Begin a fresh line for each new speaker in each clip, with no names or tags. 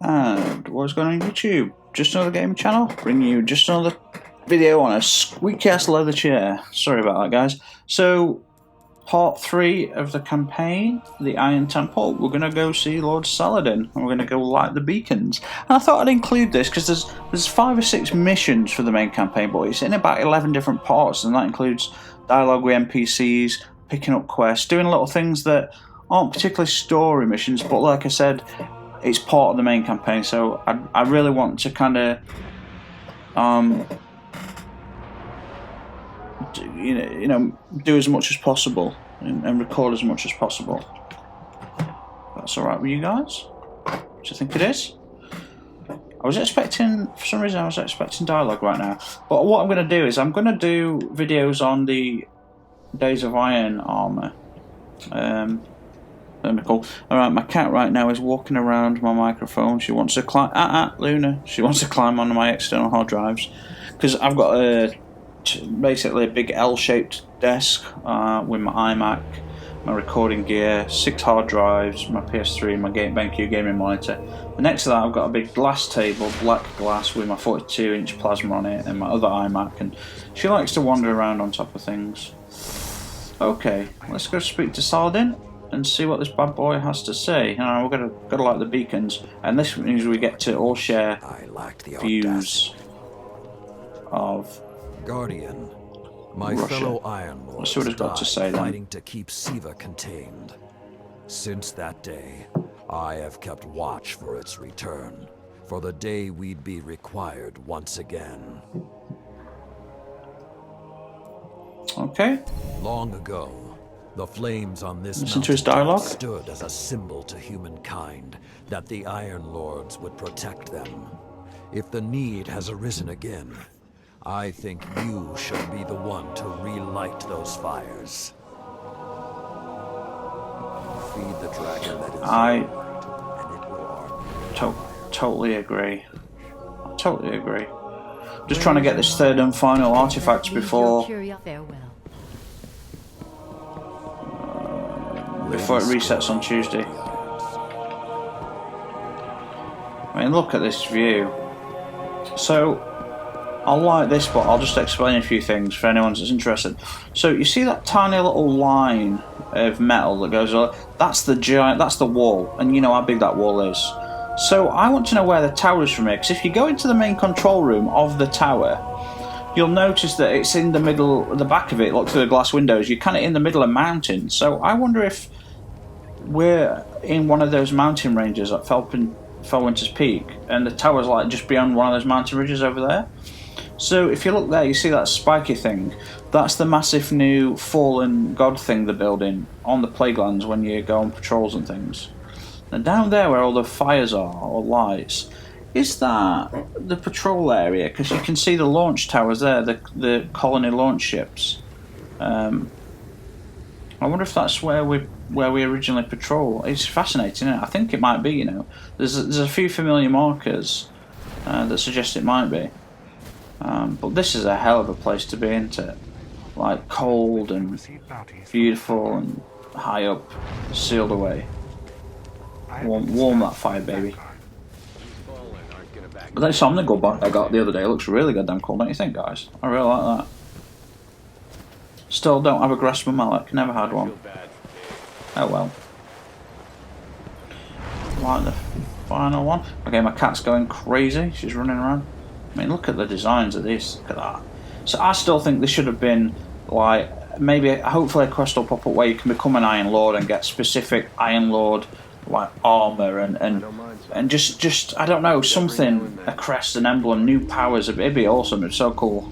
And what's going on YouTube? Just another game channel, bringing you just another video on a squeaky ass leather chair. Sorry about that, guys. So, part 3 of the campaign, the Iron Temple, we're going to go see Lord Saladin, and we're going to go light the beacons. And I thought I'd include this because there's 5 or 6 missions for the main campaign, but it's in about 11 different parts, and that includes dialogue with NPCs, picking up quests, doing little things that aren't particularly story missions, but like I said, it's part of the main campaign, so I really want to kind of do as much as possible and record as much as possible. That's alright with you guys? Do you think it is? For some reason I was expecting dialogue right now. But what I'm going to do is I'm going to do videos on the Days of Iron armor. Cool. Alright, my cat right now is walking around my microphone. She wants to climb. Luna. She wants to climb onto my external hard drives. Because I've got basically a big L-shaped desk with my iMac, my recording gear, 6 hard drives, my PS3, my BenQ gaming monitor. And next to that, I've got a big glass table, black glass, with my 42-inch plasma on it, and my other iMac. And she likes to wander around on top of things. Okay, let's go speak to Saladin and see what this bad boy has to say. We're gotta light the beacons, and this means we get to all share views of
Guardian, my
Russia.
fellow Iron Lords
Let's see what he's got to say then.
fighting to keep Siva contained. Since that day, I have kept watch for its return, for the day we'd be required once again.
Okay.
Long ago, the flames on this
Listen to his dialogue.
stood as a symbol to humankind that the Iron Lords would protect them. If the need has arisen again, I think you should be the one to relight those fires. Feed the dragon that is
I
yours, and it will arm you.
totally agree. I totally agree. Just trying to get this third and final artifact before it resets on Tuesday. I mean, look at this view. So, I'll like this, but I'll just explain a few things for anyone that's interested. So, you see that tiny little line of metal that goes on? That's the wall, and you know how big that wall is. So, I want to know where the tower is from here, because if you go into the main control room of the tower, you'll notice that it's in the middle, the back of it, look through the glass windows, you're kind of in the middle of mountains. So, I wonder if we're in one of those mountain ranges at Felwinter's Peak, and the tower's like just beyond one of those mountain ridges over there. So if you look there, you see that spiky thing. That's the massive new fallen god thing they're building on the Plaguelands when you go on patrols and things. And down there where all the fires are, or lights, is that the patrol area? Because you can see the launch towers there, the colony launch ships. I wonder if that's where we originally patrol. It's fascinating, isn't it? I think it might be. You know, there's a few familiar markers that suggest it might be. But this is a hell of a place to be, isn't it? Like cold and beautiful and high up, sealed away. Warm that fire, baby. But that Somnic Gold back I got the other day looks really goddamn cool, don't you think, guys? I really like that. Still don't have a Grasp of Malak, never had one. Oh well. Like the final one. Okay, my cat's going crazy, she's running around. I mean, look at the designs of this, look at that. So I still think this should have been, like, maybe, hopefully a quest will pop up where you can become an Iron Lord and get specific Iron Lord, like, armour and just I don't know, something, a crest, an emblem, new powers, it'd be awesome, it's so cool.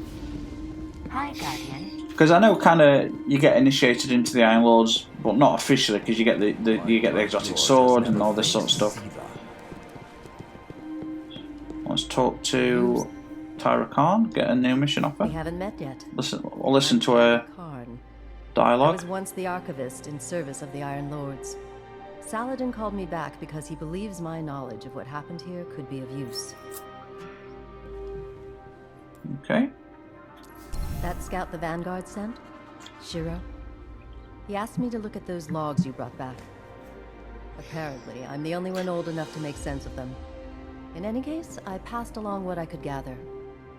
Hi, Guardian.
Because I know kind of you get initiated into the Iron Lords, but not officially, because you get the exotic sword and all this sort of stuff. Let's talk to Tyra Khan, get a new mission offer.
We haven't met yet.
We'll listen to her
Karn. I
dialogue.
was once the archivist in service of the Iron Lords. Saladin called me back because he believes my knowledge of what happened here could be of use.
Okay.
That scout the Vanguard sent? Shiro? He asked me to look at those logs you brought back. Apparently, I'm the only one old enough to make sense of them. In any case, I passed along what I could gather.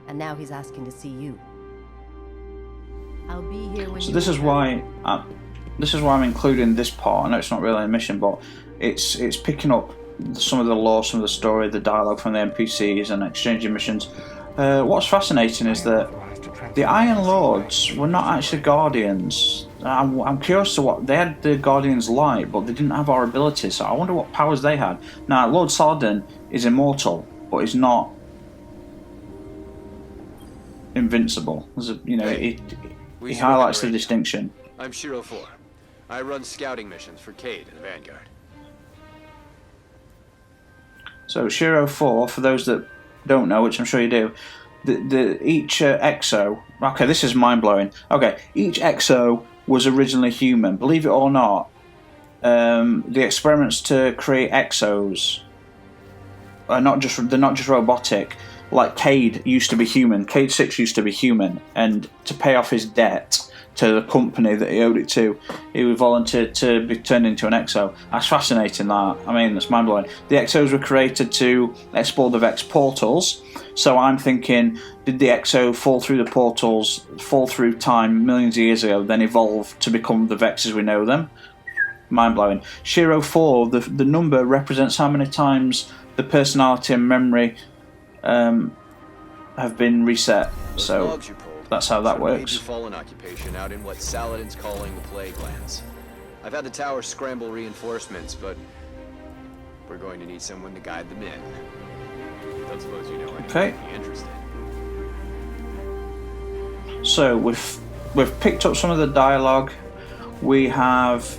And now he's asking to see you. I'll be here when
So
you
this is
return.
why I'm including this part. I know it's not really a mission, but it's picking up some of the lore, some of the story, the dialogue from the NPCs, and exchanging missions. What's fascinating is that the Iron Lords were not actually Guardians. I'm curious to what they had the Guardians like, but they didn't have our abilities. So I wonder what powers they had. Now, Lord Saladin is immortal, but he's not invincible. He highlights the distinction.
I'm Shiro 4. I run scouting missions for Cade and the Vanguard.
So Shiro 4, for those that don't know, which I'm sure you do, each EXO. Okay, this is mind blowing. Okay, each EXO was originally human. Believe it or not, the experiments to create EXOs are not just robotic. Like Cade used to be human. Cade 6 used to be human, and to pay off his debt to the company that he owed it to, he volunteered to be turned into an EXO. That's fascinating, that. I mean, that's mind-blowing. The EXOs were created to explore the Vex portals, so I'm thinking, did the EXO fall through the portals, fall through time millions of years ago, then evolve to become the Vex as we know them? Mind-blowing. Shiro 4, the number represents how many times the personality and memory have been reset.
Those
So
logs you pulled
that's how that
showed a
works.
major fallen occupation out in what Saladin's calling the Plague Lands. I've had the tower scramble reinforcements, but we're going to need someone to guide them in. Don't suppose you know anyone
Okay.
who'd be interested.
So we've picked up some of the dialogue. We have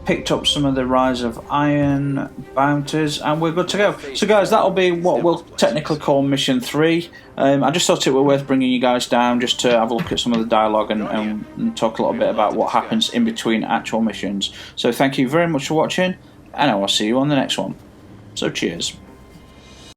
picked up some of the Rise of Iron bounties, and we're good to go. So guys, that'll be what we'll technically call Mission 3. I just thought it were worth bringing you guys down just to have a look at some of the dialogue and talk a little bit about what happens in between actual missions. So thank you very much for watching, and I will see you on the next one. So cheers.